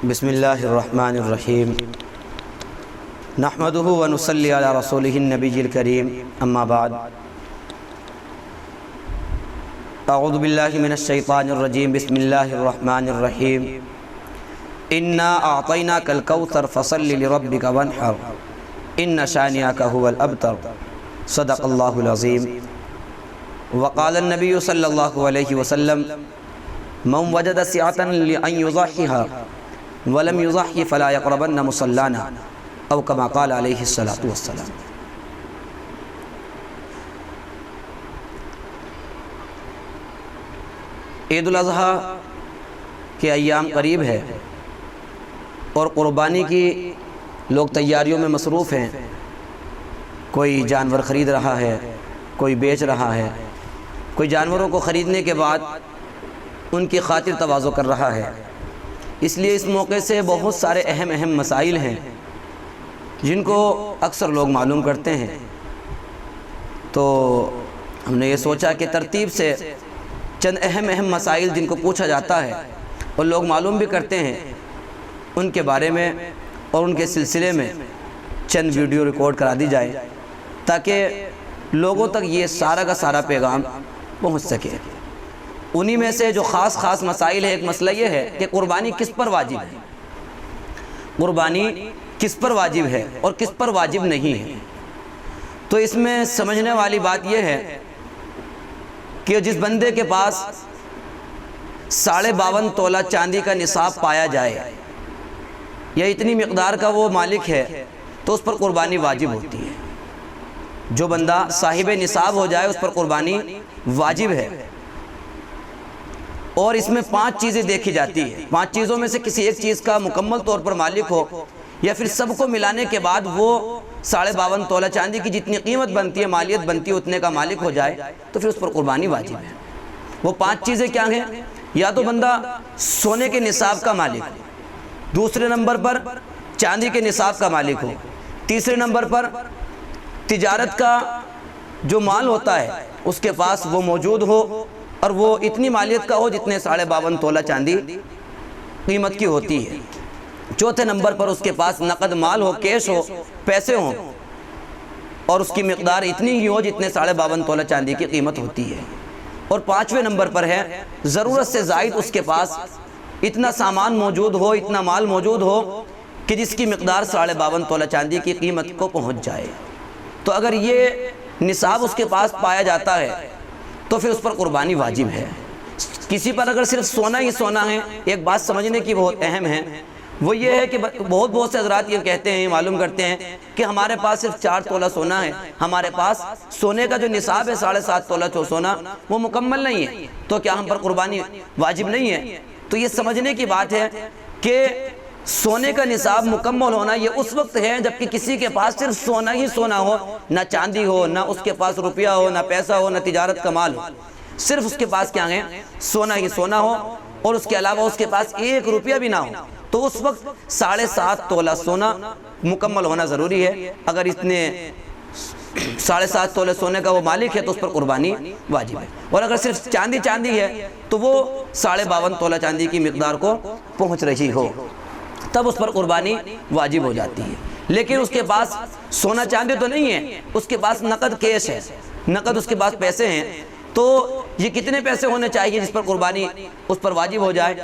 بسم اللہ الرحمن الرحیم نحمدہ ونصلی علی رسولہ النبی الکریم اما بعد اعوذ باللہ من الشیطان الرجیم بسم اللہ الرحمن الرحیم انا اعطیناک الکوثر فصل لربک وانحر ان شانئک هو الابتر صدق اللہ العظیم وقال النبی صلی اللہ علیہ وسلم من وجد سعة لأن يضحيها ولم يضحي فلا يقربن مصلانا او كما قال علیہ الصلاۃ والسلام۔ عید الاضحیٰ کے ایام قریب ہے اور قربانی کی لوگ تیاریوں میں مصروف ہیں۔ کوئی جانور خرید رہا ہے، کوئی بیچ رہا ہے، کوئی جانوروں کو خریدنے کے بعد ان کی خاطر تواضع کر رہا ہے۔ اس لیے اس موقع سے بہت سارے اہم مسائل ہیں جن کو اکثر لوگ معلوم کرتے ہیں، تو ہم نے یہ سوچا کہ ترتیب سے چند اہم مسائل جن کو پوچھا جاتا ہے اور لوگ معلوم بھی کرتے ہیں ان کے بارے میں اور ان کے سلسلے میں چند ویڈیو ریکارڈ کرا دی جائے تاکہ لوگوں تک یہ سارا کا سارا پیغام پہنچ سکے۔ انہی میں سے جو خاص مسائل ہے، ایک مسئلہ یہ ہے کہ قربانی کس پر واجب ہے، قربانی کس پر واجب ہے اور کس پر واجب نہیں ہے۔ تو اس میں سمجھنے والی بات یہ ہے کہ جس بندے کے پاس 52.5 تولہ چاندی کا نصاب پایا جائے یا اتنی مقدار کا وہ مالک ہے تو اس پر قربانی واجب ہوتی ہے۔ جو بندہ صاحب نصاب ہو جائے اس پر قربانی واجب ہے، اور اس میں 5 چیزیں دیکھی جاتی ہیں۔ 5 چیزوں میں سے کسی ایک چیز کا مکمل طور پر مالک ہو یا پھر سب کو ملانے کے بعد وہ 52.5 تولہ چاندی کی جتنی قیمت بنتی ہے، مالیت بنتی ہے، اتنے کا مالک ہو جائے تو پھر اس پر قربانی واجب ہے۔ وہ 5 چیزیں کیا ہیں؟ یا تو بندہ سونے کے نصاب کا مالک ہو، دوسرے نمبر پر چاندی کے نصاب کا مالک ہو، تیسرے نمبر پر تجارت کا جو مال ہوتا ہے اس کے پاس وہ موجود ہو اور وہ اتنی مالیت کا ہو جتنے 52.5 تولہ چاندی قیمت کی ہوتی ہے۔ چوتھے نمبر پر اس کے پاس نقد مال ہو، کیش ہو، پیسے ہوں اور اس کی مقدار اتنی ہی ہو جتنے 52.5 تولہ چاندی کی قیمت ہوتی ہے۔ اور 5ویں نمبر پر ہے ضرورت سے زائد اس کے پاس اتنا سامان موجود ہو، اتنا مال موجود ہو کہ جس کی مقدار 52.5 تولہ چاندی کی قیمت کو پہنچ جائے۔ تو اگر یہ نصاب اس کے پاس پایا جاتا ہے تو پھر اس پر قربانی واجب ہے۔ کسی پر اگر صرف سونا ہی سونا ہے، ایک بات سمجھنے کی بہت اہم ہے، وہ یہ ہے کہ بہت سے حضرات یہ کہتے ہیں، معلوم کرتے ہیں کہ ہمارے پاس صرف 4 تولہ سونا ہے، ہمارے پاس سونے کا جو نصاب ہے 7.5 تولہ سونا وہ مکمل نہیں ہے، تو کیا ہم پر قربانی واجب نہیں ہے؟ تو یہ سمجھنے کی بات ہے کہ سونے کا نصاب مکمل ہونا یہ اس وقت ہے جبکہ کسی کے پاس صرف سونا ہی سونا ہو، نہ چاندی ہو، نہ اس کے پاس روپیہ ہو، نہ پیسہ ہو، نہ تجارت کا مال ہو، صرف اس کے پاس کیا ہے؟ سونا ہی سونا ہو، اور اس کے علاوہ اس کے پاس 1 روپیہ بھی نہ ہو، تو اس وقت 7.5 تولہ سونا مکمل ہونا ضروری ہے۔ اگر اتنے 7.5 تولہ سونے کا وہ مالک ہے تو اس پر قربانی واجب ہے، اور اگر صرف چاندی ہے تو وہ 52.5 تولہ چاندی کی مقدار کو پہنچ رہی ہو تب اس پر قربانی واجب ہو جاتی ہے۔ لیکن اس کے پاس سونا چاندی تو نہیں ہے، اس کے پاس نقد کیش ہے، نقد اس کے پاس پیسے ہیں، تو یہ کتنے پیسے ہونے چاہیے جس پر قربانی اس پر واجب ہو جائے؟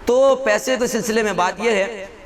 تو پیسے کے سلسلے میں بات یہ ہے